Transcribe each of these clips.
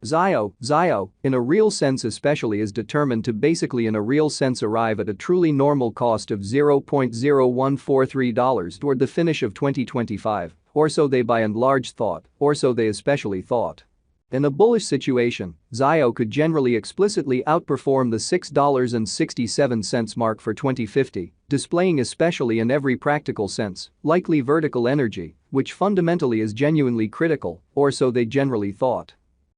Zio, in a real sense especially is determined to basically in a real sense arrive at a truly normal cost of $0.0143 toward the finish of 2025, or so they by and large thought, or so they especially thought. In a bullish situation, Zio could generally explicitly outperform the $6.67 mark for 2050, displaying especially in every practical sense, likely vertical energy, which fundamentally is genuinely critical, or so they generally thought.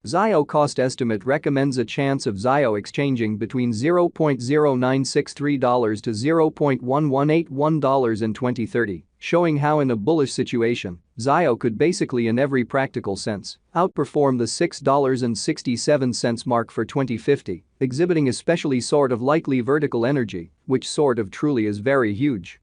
Zio cost estimate recommends a chance of Zio exchanging between $0.0963 to $0.1181 in 2030, showing how in a bullish situation, Zio could basically in every practical sense outperform the $6.67 mark for 2050, exhibiting especially sort of likely vertical energy, which sort of truly is very huge.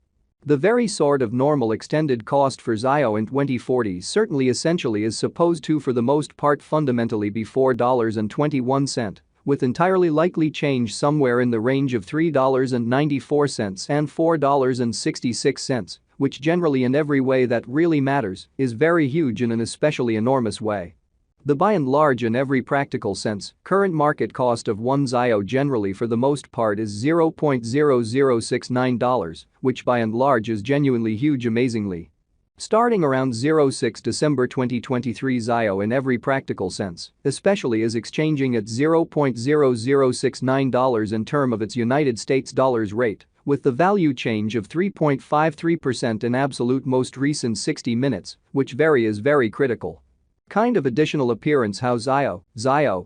The very sort of normal extended cost for Zio in 2040 certainly essentially is supposed to for the most part fundamentally be $4.21, with entirely likely change somewhere in the range of $3.94 and $4.66, which generally in every way that really matters is very huge in an especially enormous way. The by and large in every practical sense, current market cost of one Zio generally for the most part is $0.0069, which by and large is genuinely huge amazingly. Starting around 06 December 2023 Zio in every practical sense, especially is exchanging at $0.0069 in term of its United States dollars rate, with the value change of 3.53% in absolute most recent 60 minutes, which is very critical. Kind of additional appearance how Zio,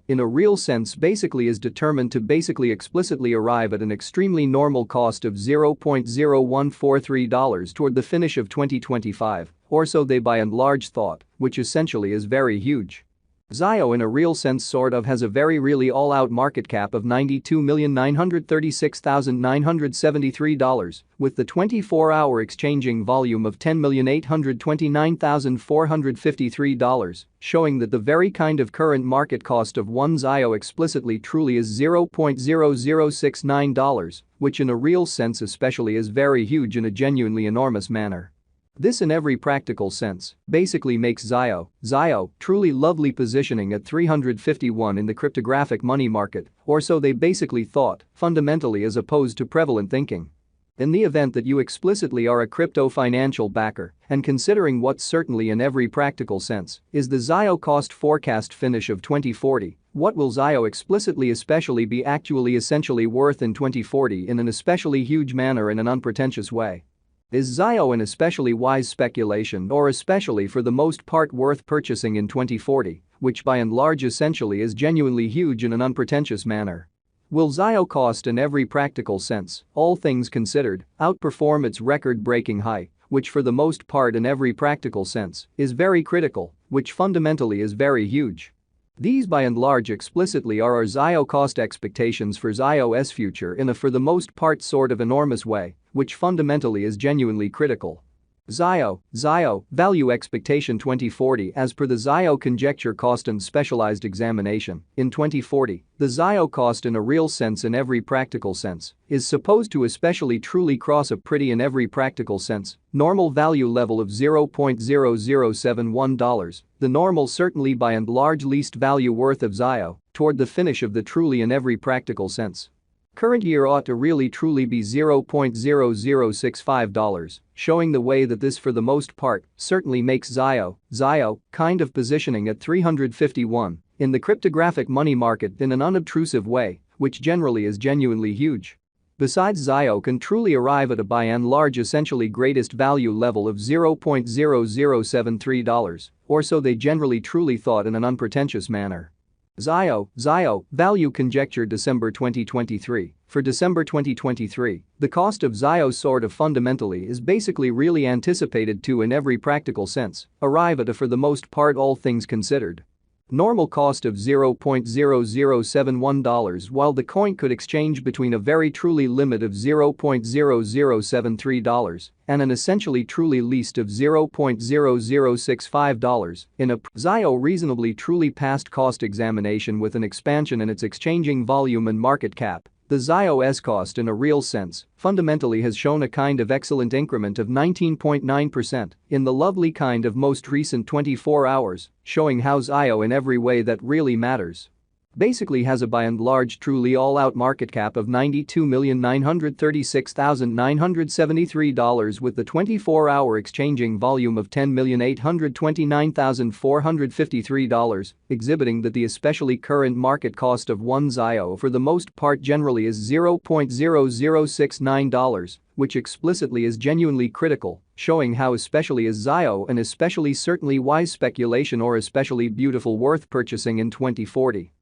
in a real sense basically is determined to basically explicitly arrive at an extremely normal cost of $0.0143 toward the finish of 2025, or so they by and large thought, which essentially is very huge. Zio in a real sense sort of has a very really all-out market cap of $92,936,973, with the 24-hour exchanging volume of $10,829,453, showing that the very kind of current market cost of one Zio explicitly truly is $0.0069, which in a real sense especially is very huge in a genuinely enormous manner. This in every practical sense basically makes Zio truly lovely positioning at 351 in the cryptographic money market, or so they basically thought, fundamentally as opposed to prevalent thinking. In the event that you explicitly are a crypto financial backer, and considering what certainly in every practical sense is the Zio cost forecast finish of 2040, what will Zio explicitly especially be actually essentially worth in 2040 in an especially huge manner in an unpretentious way? Is Zio an especially wise speculation or especially for the most part worth purchasing in 2040, which by and large essentially is genuinely huge in an unpretentious manner? Will Zio cost in every practical sense, all things considered, outperform its record-breaking high, which for the most part in every practical sense is very critical, which fundamentally is very huge? These by and large explicitly are our Zio cost expectations for Zio's future in a for the most part sort of enormous way, which fundamentally is genuinely critical. Zio value expectation 2040 as per the Zio conjecture cost and specialized examination. In 2040, the Zio cost in a real sense in every practical sense is supposed to especially truly cross a pretty in every practical sense normal value level of $0.0071, the normal certainly by and large least value worth of Zio, toward the finish of the truly in every practical sense. Current year ought to really truly be $0.0065, showing the way that this for the most part certainly makes Zio kind of positioning at 351 in the cryptographic money market in an unobtrusive way, which generally is genuinely huge. Besides, Zio can truly arrive at a by and large essentially greatest value level of $0.0073, or so they generally truly thought in an unpretentious manner. Zio value conjecture December 2023. For December 2023, the cost of Zio sort of fundamentally is basically really anticipated to in every practical sense arrive at a for the most part all things considered normal cost of $0.0071, while the coin could exchange between a very truly limit of $0.0073 and an essentially truly least of $0.0065 in a Zio reasonably truly passed cost examination with an expansion in its exchanging volume and market cap The ZIO cost in a real sense fundamentally has shown a kind of excellent increment of 19.9% in the lovely kind of most recent 24 hours, showing how ZIO in every way that really matters basically has a by and large truly all-out market cap of $92,936,973 with the 24-hour exchanging volume of $10,829,453, exhibiting that the especially current market cost of one ZIO for the most part generally is $0.0069, which explicitly is genuinely critical, showing how especially is ZIO an especially certainly wise speculation or especially beautiful worth purchasing in 2040.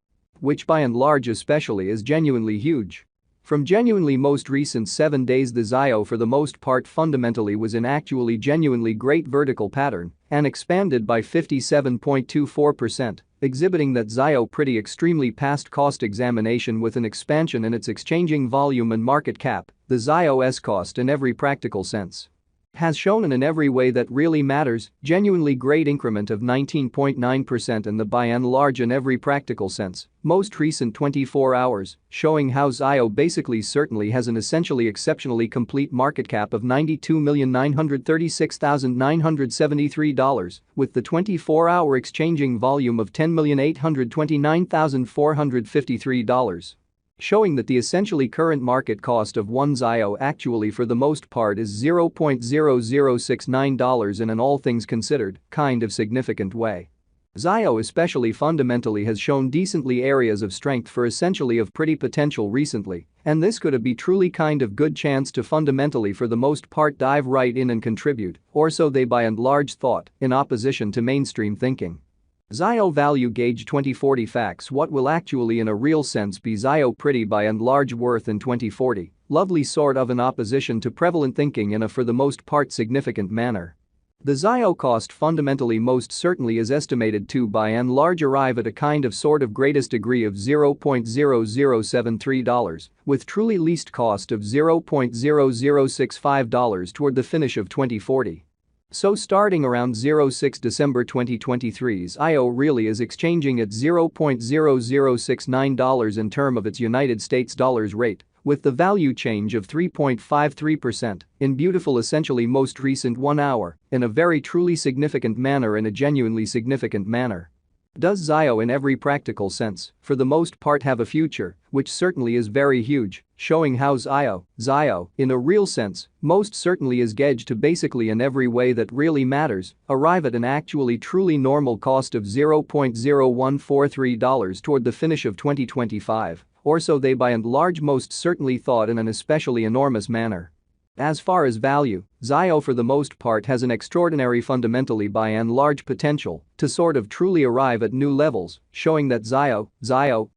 Which by and large especially is genuinely huge. From genuinely most recent 7 days the ZIO for the most part fundamentally was in actually genuinely great vertical pattern and expanded by 57.24%, exhibiting that ZIO pretty extremely passed cost examination with an expansion in its exchanging volume and market cap. The ZIO's cost in every practical sense has shown in every way that really matters, genuinely great increment of 19.9% in the by and large in every practical sense, most recent 24 hours, showing how ZIO basically certainly has an essentially exceptionally complete market cap of $92,936,973, with the 24-hour exchanging volume of $10,829,453. Showing that the essentially current market cost of one ZIO actually for the most part is $0.0069 in an all things considered kind of significant way. ZIO especially fundamentally has shown decently areas of strength for essentially of pretty potential recently, and this could be truly kind of good chance to fundamentally for the most part dive right in and contribute, or so they by and large thought, in opposition to mainstream thinking. ZIO Value Gauge 2040 Facts. What will actually in a real sense be ZIO pretty by and large worth in 2040, lovely sort of in opposition to prevalent thinking in a for the most part significant manner. The ZIO cost fundamentally most certainly is estimated to by and large arrive at a kind of sort of greatest degree of $0.0073, with truly least cost of $0.0065 toward the finish of 2040. So starting around 06 December 2023's IO really is exchanging at $0.0069 in term of its United States dollars rate, with the value change of 3.53% in beautiful essentially most recent 1 hour in a very truly significant manner in a genuinely significant manner. Does ZIO in every practical sense, for the most part have a future, which certainly is very huge, showing how ZIO, in a real sense, most certainly is gauged to basically in every way that really matters, arrive at an actually truly normal cost of $0.0143 toward the finish of 2025, or so they by and large most certainly thought in an especially enormous manner. As far as value, ZIO for the most part has an extraordinary fundamentally by and large potential to sort of truly arrive at new levels, showing that ZIO